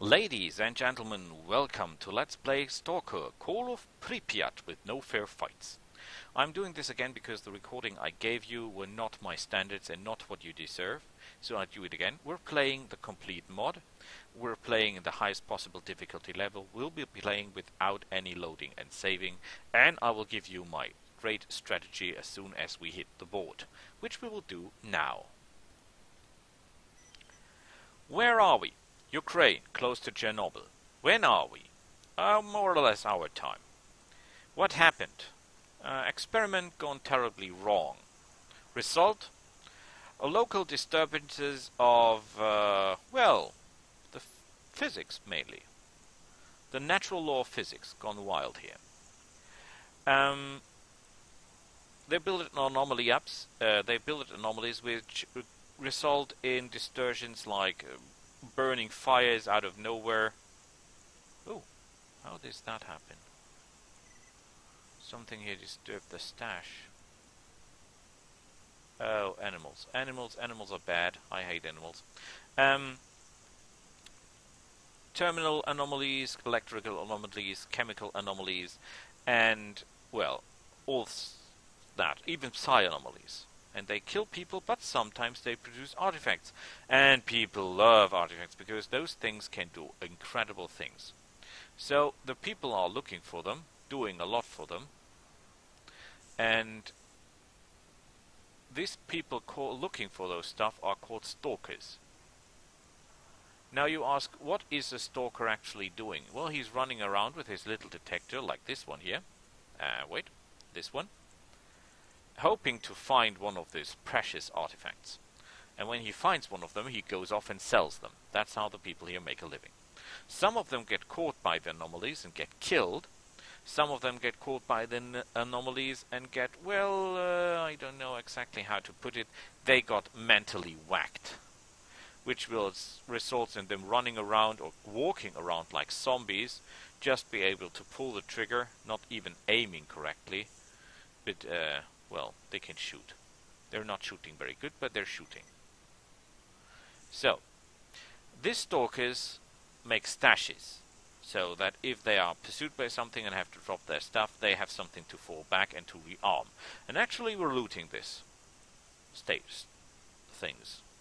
Ladies and gentlemen, welcome to Let's Play Stalker, Call of Pripyat with no fair fights. I'm doing this again because the recording I gave you were not my standards and not what you deserve, so I do it again. We're playing the complete mod, we're playing in the highest possible difficulty level, we'll be playing without any loading and saving, and I will give you my great strategy as soon as we hit the board, which we will do now. Where are we? Ukraine, close to Chernobyl. When are we? More or less our time. What happened? Experiment gone terribly wrong. Result? Local disturbances of, well, the physics mainly. The natural law of physics gone wild here. They built anomalies which result in distortions like burning fires out of nowhere. Oh, how does that happen? Something here disturbed the stash. Oh, animals. Animals are bad. I hate animals. Terminal anomalies, electrical anomalies, chemical anomalies, and, well, all that. Even psi anomalies. And they kill people, but sometimes they produce artifacts. And people love artifacts, because those things can do incredible things. So, the people are looking for them, doing a lot for them. And these people looking for those stuff are called stalkers. Now you ask, what is a stalker actually doing? Well, he's running around with his little detector, like this one here. This one. Hoping to find one of these precious artifacts. And when he finds one of them, he goes off and sells them. That's how the people here make a living. Some of them get caught by the anomalies and get killed. Some of them get caught by the anomalies and get, well, I don't know exactly how to put it, they got mentally whacked. Which results in them running around or walking around like zombies, just be able to pull the trigger, not even aiming correctly, but well, they can shoot. They're not shooting very good, but they're shooting. So, these stalkers make stashes, so that if they are pursued by something and have to drop their stuff, they have something to fall back and to rearm. And actually we're looting this things,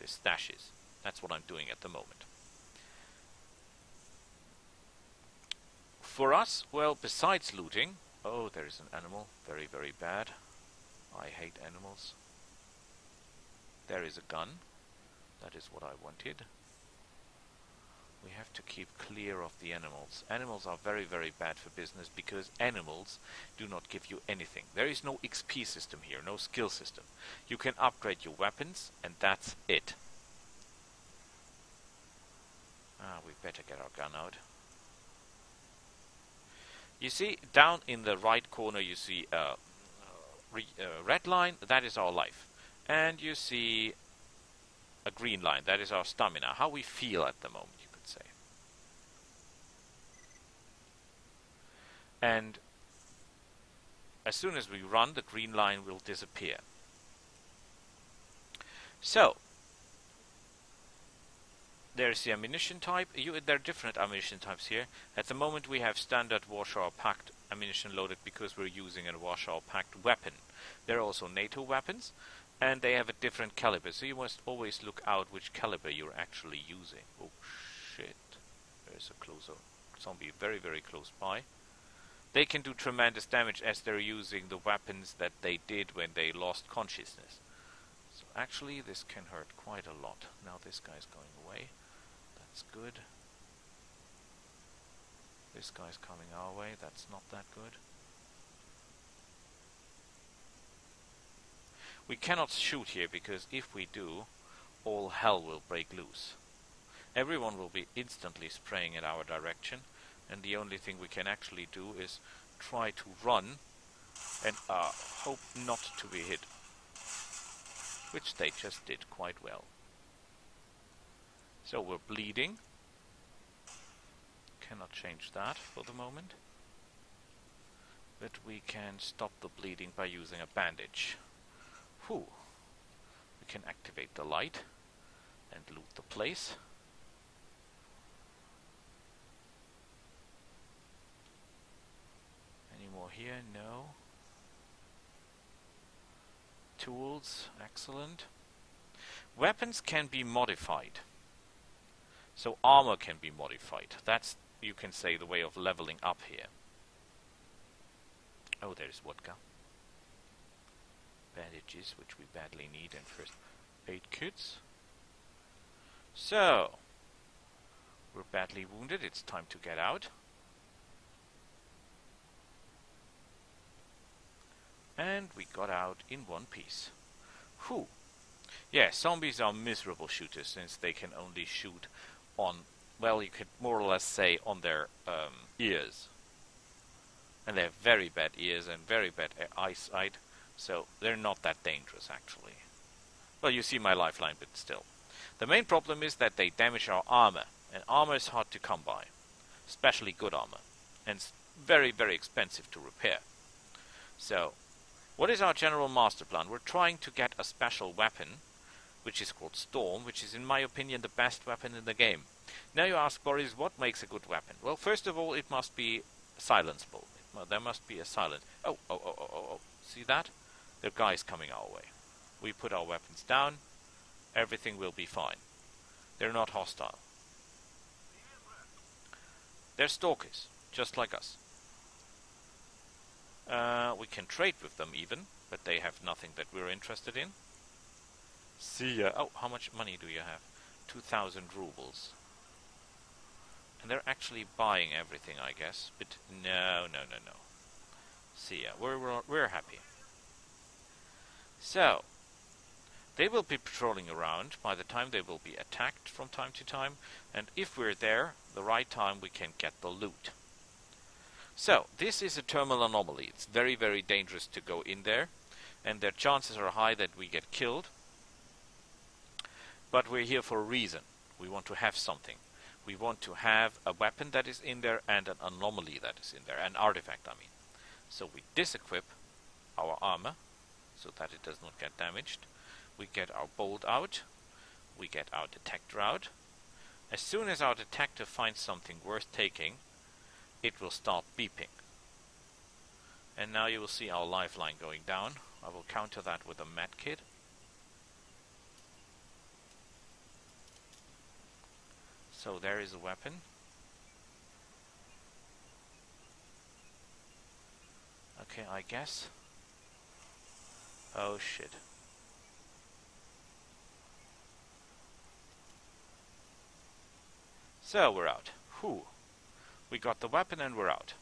these stashes. That's what I'm doing at the moment. For us, well, besides looting, oh, there is an animal, very, very bad. I hate animals. There is a gun. That is what I wanted. We have to keep clear of the animals. Animals are very, very bad for business because animals do not give you anything. There is no XP system here, no skill system. You can upgrade your weapons and that's it. We better get our gun out. You see, down in the right corner you see red line, that is our life. And you see a green line, that is our stamina, how we feel at the moment, you could say. And as soon as we run, the green line will disappear. So, there's the ammunition type. There are different ammunition types here. At the moment we have standard Warsaw Pact ammunition loaded because we're using a Warsaw Pact weapon. There are also NATO weapons, and they have a different caliber, so you must always look out which caliber you're actually using. Oh shit, there's a closer zombie very, very close by. They can do tremendous damage as they're using the weapons that they did when they lost consciousness. So actually this can hurt quite a lot. Now this guy's going away. That's good. This guy's coming our way. That's not that good. We cannot shoot here because if we do, all hell will break loose. Everyone will be instantly spraying in our direction, and the only thing we can actually do is try to run and hope not to be hit. Which they just did quite well. So we're bleeding. Cannot change that for the moment. But we can stop the bleeding by using a bandage. Whew. We can activate the light and loot the place. Tools, excellent. Weapons can be modified. So armor can be modified. That's, you can say, the way of leveling up here. Oh, there's vodka. Bandages, which we badly need, and first aid kits. So, we're badly wounded. It's time to get out. And we got out in one piece. Whew. Yeah, zombies are miserable shooters since they can only shoot on, well, you could more or less say on their ears. And they have very bad ears and very bad eyesight, so they're not that dangerous actually. Well, you see my lifeline, but still. The main problem is that they damage our armor, and armor is hard to come by. Especially good armor. And it's very, very expensive to repair. So, what is our general master plan? We're trying to get a special weapon, which is called Storm, which is in my opinion the best weapon in the game. Now you ask, Boris, what makes a good weapon? Well, first of all, it must be silenceable. There must be a silence. Oh. See that? There are guys coming our way. We put our weapons down. Everything will be fine. They're not hostile. They're stalkers, just like us. We can trade with them even, but they have nothing that we're interested in. See ya. Oh, how much money do you have? 2,000 rubles. And they're actually buying everything, I guess. But no. See ya. We're happy. So, they will be patrolling around. By the time they will be attacked from time to time. And if we're there, the right time, we can get the loot. So, this is a thermal anomaly. It's very, very dangerous to go in there. And their chances are high that we get killed. But we're here for a reason. We want to have something. We want to have a weapon that is in there and an anomaly that is in there. An artifact, I mean. So we disequip our armor so that it does not get damaged. We get our bolt out. We get our detector out. As soon as our detector finds something worth taking, it will start beeping. And now you will see our lifeline going down. I will counter that with a medkit. So there is a weapon. Okay, I guess. Oh shit. So we're out. Whew. We got the weapon and we're out.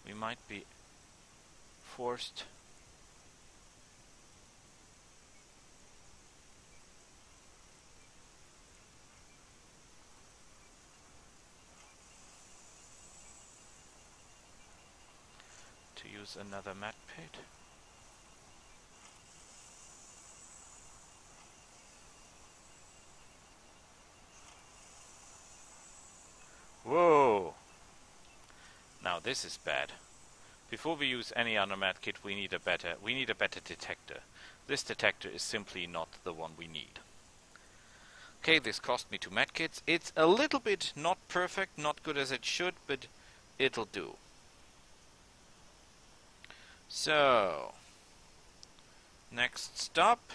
We might be forced to use another mat pit. Whoa! Now this is bad. Before we use any other medkit, we need a better detector. This detector is simply not the one we need. Okay, this cost me 2 medkits. It's a little bit not perfect, not good as it should, but it'll do. So, next stop.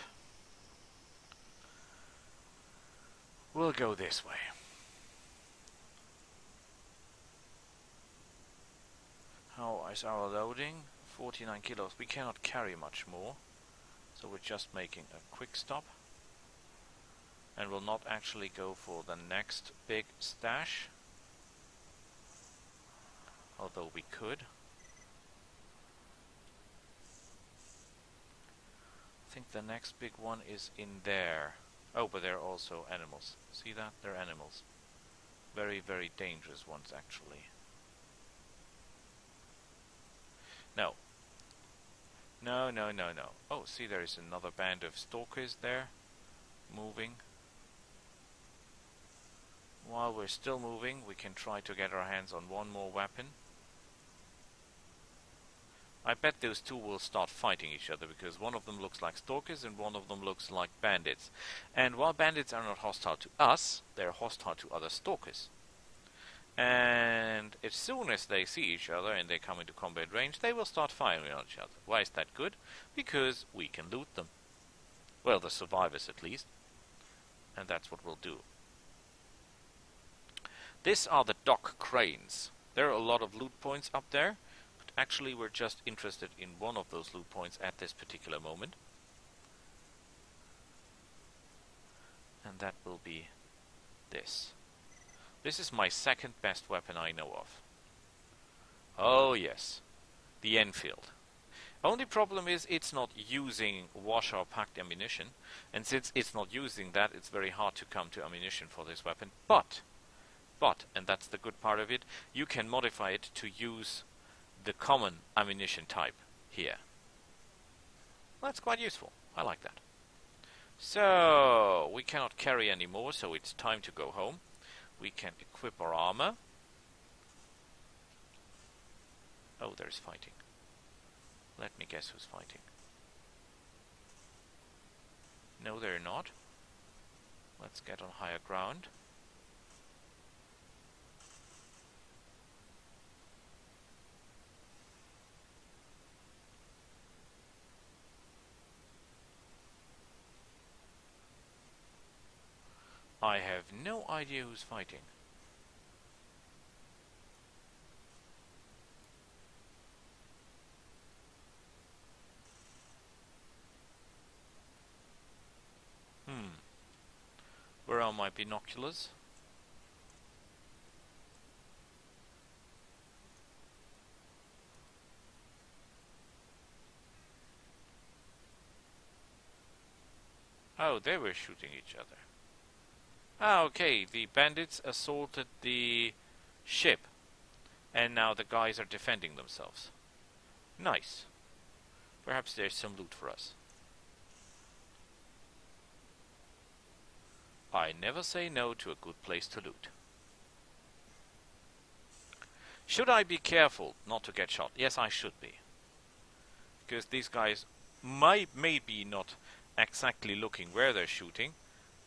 We'll go this way. How is our loading? 49 kilos. We cannot carry much more. So we're just making a quick stop. And we'll not actually go for the next big stash. Although we could. I think the next big one is in there. Oh, but there are also animals. See that? They're animals. Very, very dangerous ones actually. No. No. Oh, see, there is another band of stalkers there. Moving. While we're still moving, we can try to get our hands on one more weapon. I bet those two will start fighting each other, because one of them looks like stalkers and one of them looks like bandits. And while bandits are not hostile to us, they're hostile to other stalkers. And as soon as they see each other and they come into combat range, they will start firing on each other. Why is that good? Because we can loot them. Well, the survivors at least. And that's what we'll do. These are the dock cranes. There are a lot of loot points up there, but actually we're just interested in one of those loot points at this particular moment. And that will be this. This is my second best weapon I know of. Oh yes, the Enfield. Only problem is it's not using washer packed ammunition, and since it's not using that, it's very hard to come to ammunition for this weapon. But, and that's the good part of it, you can modify it to use the common ammunition type here. That's quite useful. I like that. So, we cannot carry anymore, so it's time to go home. We can equip our armor. Oh, there's fighting. Let me guess who's fighting. No, they're not. Let's get on higher ground. I have no idea who's fighting. Where are my binoculars? Oh, they were shooting each other. Ah, okay, the bandits assaulted the ship, and now the guys are defending themselves. Nice. Perhaps there's some loot for us. I never say no to a good place to loot. Should I be careful not to get shot? Yes, I should be. Because these guys maybe not exactly looking where they're shooting,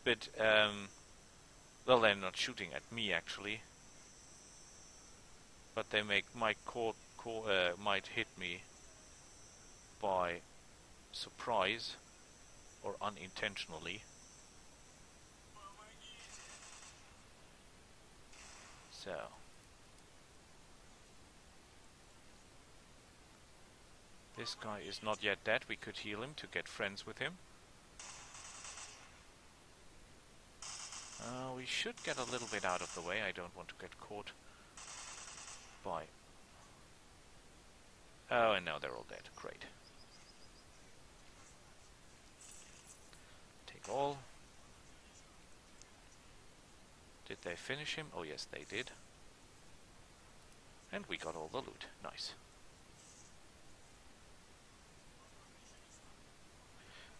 but well, they're not shooting at me actually, but they might hit me by surprise or unintentionally. So this guy is not yet dead. We could heal him to get friends with him. We should get a little bit out of the way. I don't want to get caught by... Oh, and now they're all dead. Great. Take all. Did they finish him? Oh yes, they did. And we got all the loot. Nice.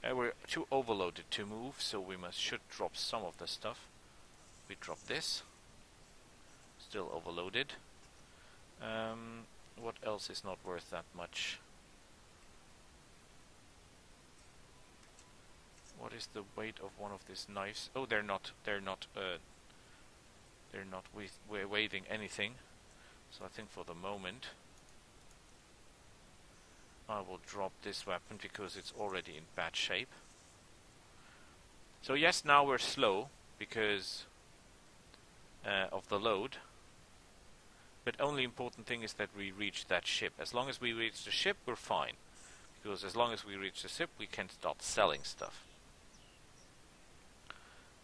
We're too overloaded to move, so we should drop some of the stuff. We drop this. Still overloaded. What else is not worth that much? What is the weight of one of these knives? Oh, they're not weighing anything. So I think for the moment I will drop this weapon because it's already in bad shape. So yes, now we're slow because of the load, but only important thing is that we reach that ship. As long as we reach the ship, we're fine, because as long as we reach the ship, we can start selling stuff,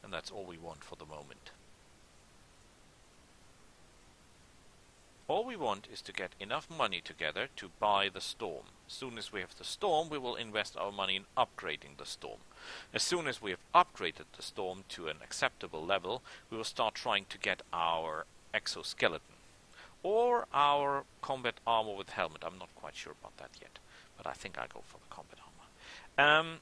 and that's all we want for the moment. All we want is to get enough money together to buy the Storm. As soon as we have the Storm, we will invest our money in upgrading the Storm. As soon as we have upgraded the Storm to an acceptable level, we will start trying to get our exoskeleton. Or our combat armor with helmet. I'm not quite sure about that yet, but I think I go for the combat armor.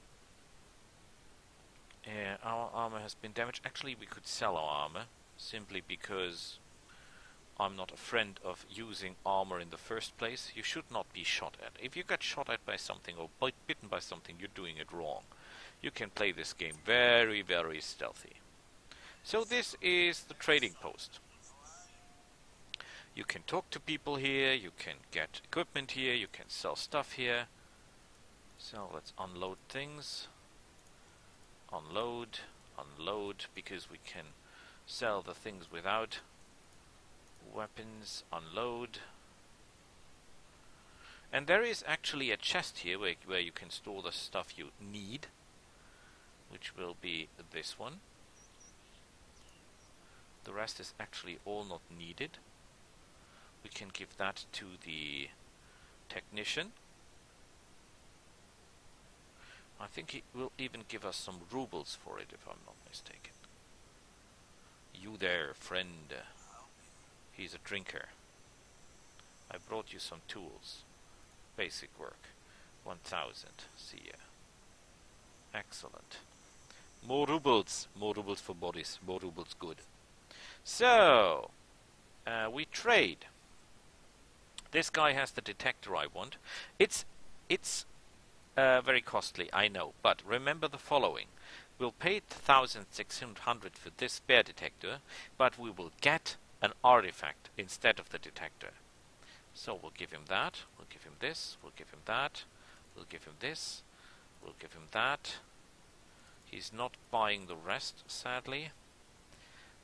Our armor has been damaged. Actually, we could sell our armor, simply because I'm not a friend of using armor in the first place. You should not be shot at. If you get shot at by something or bitten by something, you're doing it wrong. You can play this game very, very stealthy. So this is the trading post. You can talk to people here, you can get equipment here, you can sell stuff here. So let's unload things. Unload, unload, because we can sell the things without weapons. Unload. And there is actually a chest here where you can store the stuff you need, which will be this one. The rest is actually all not needed. We can give that to the technician. I think he will even give us some rubles for it, if I'm not mistaken. You there, friend. He's a drinker. I brought you some tools. Basic work. 1000. See ya. Excellent. More rubles. More rubles for bodies. More rubles good. So, we trade. This guy has the detector I want. It's very costly, I know, but remember the following. We'll pay 1,600 for this spare detector, but we will get an artifact instead of the detector. So we'll give him that, we'll give him this, we'll give him that, we'll give him this, we'll give him that. He's not buying the rest, sadly.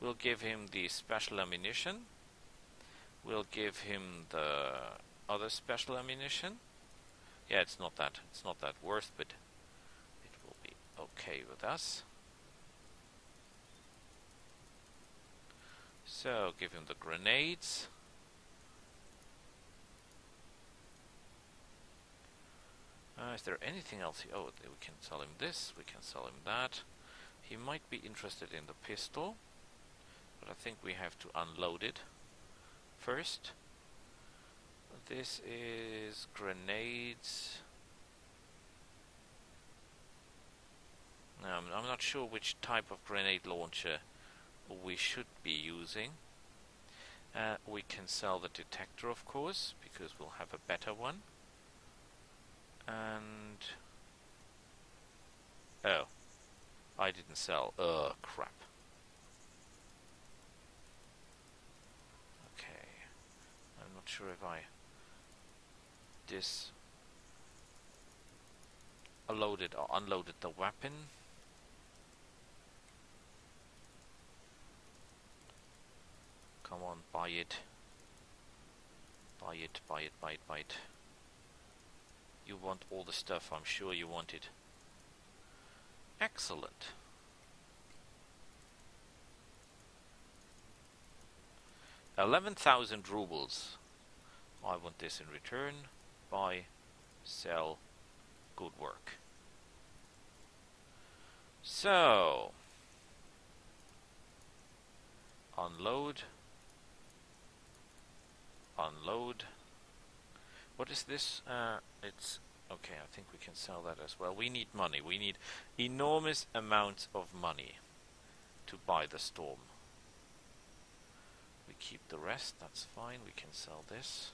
We'll give him the special ammunition. We'll give him the other special ammunition. Yeah, it's not that worth, but it will be okay with us. So give him the grenades. Is there anything else? Oh, we can sell him this, we can sell him that. He might be interested in the pistol, but I think we have to unload it first. This is grenades. I'm not sure which type of grenade launcher we should be using. We can sell the detector, of course, because we'll have a better one. And oh, I didn't sell. Crap. Okay, I'm not sure if I loaded or unloaded the weapon. Come on, buy it. Buy it, buy it, buy it, buy it. You want all the stuff, I'm sure you want it. Excellent. $11,000 rubles. I want this in return. Buy, sell, good work. So, unload. Unload. What is this? It's okay, I think we can sell that as well. We need money. We need enormous amounts of money to buy the storm. We keep the rest, that's fine. We can sell this.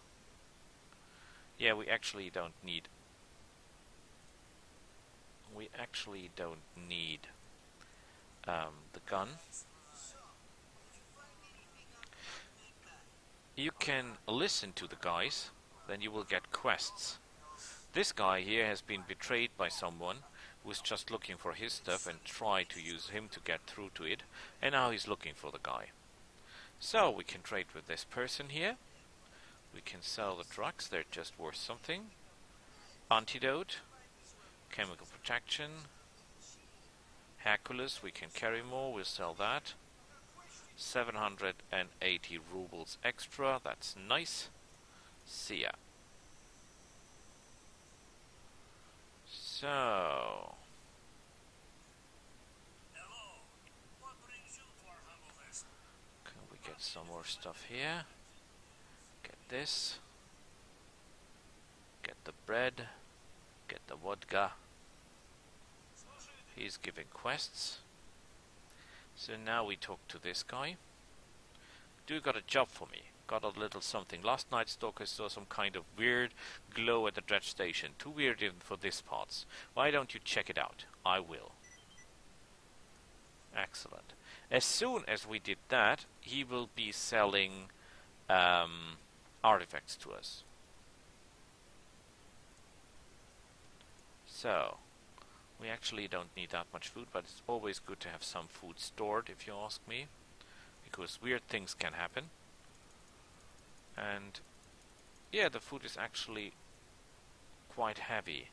Yeah, we actually don't need the gun. You can listen to the guys, then you will get quests. This guy here has been betrayed by someone who was just looking for his stuff and tried to use him to get through to it, and now he's looking for the guy. So we can trade with this person here. We can sell the drugs, they're just worth something. Antidote, chemical protection, Hercules, we can carry more, we'll sell that. 780 rubles extra, that's nice. See ya. So, can we get some more stuff here? Get this. Get the bread. Get the vodka. He's giving quests. So now we talk to this guy. Do you got a job for me? Got a little something. Last night Stalker saw some kind of weird glow at the dredge station. Too weird even for this parts. Why don't you check it out? I will. Excellent. As soon as we did that, he will be selling artifacts to us. So, we actually don't need that much food, but it's always good to have some food stored, if you ask me, because weird things can happen. And yeah, the food is actually quite heavy.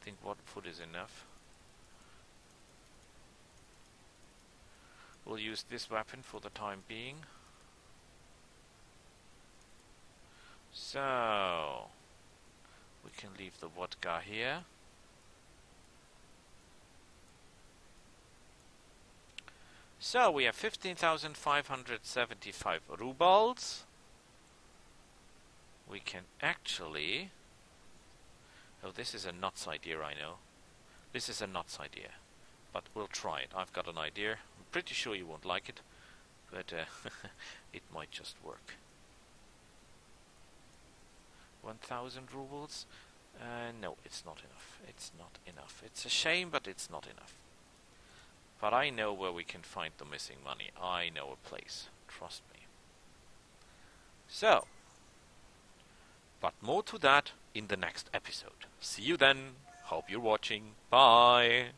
I think what food is enough. We'll use this weapon for the time being. So, we can leave the vodka here. So, we have 15,575 rubles. We can actually... Oh, this is a nuts idea, I know. This is a nuts idea. But we'll try it. I've got an idea. I'm pretty sure you won't like it. But it might just work. 1,000 rubles? No, it's not enough. It's not enough. It's a shame, but it's not enough. But I know where we can find the missing money. I know a place. Trust me. So, but more to that in the next episode. See you then. Hope you're watching. Bye.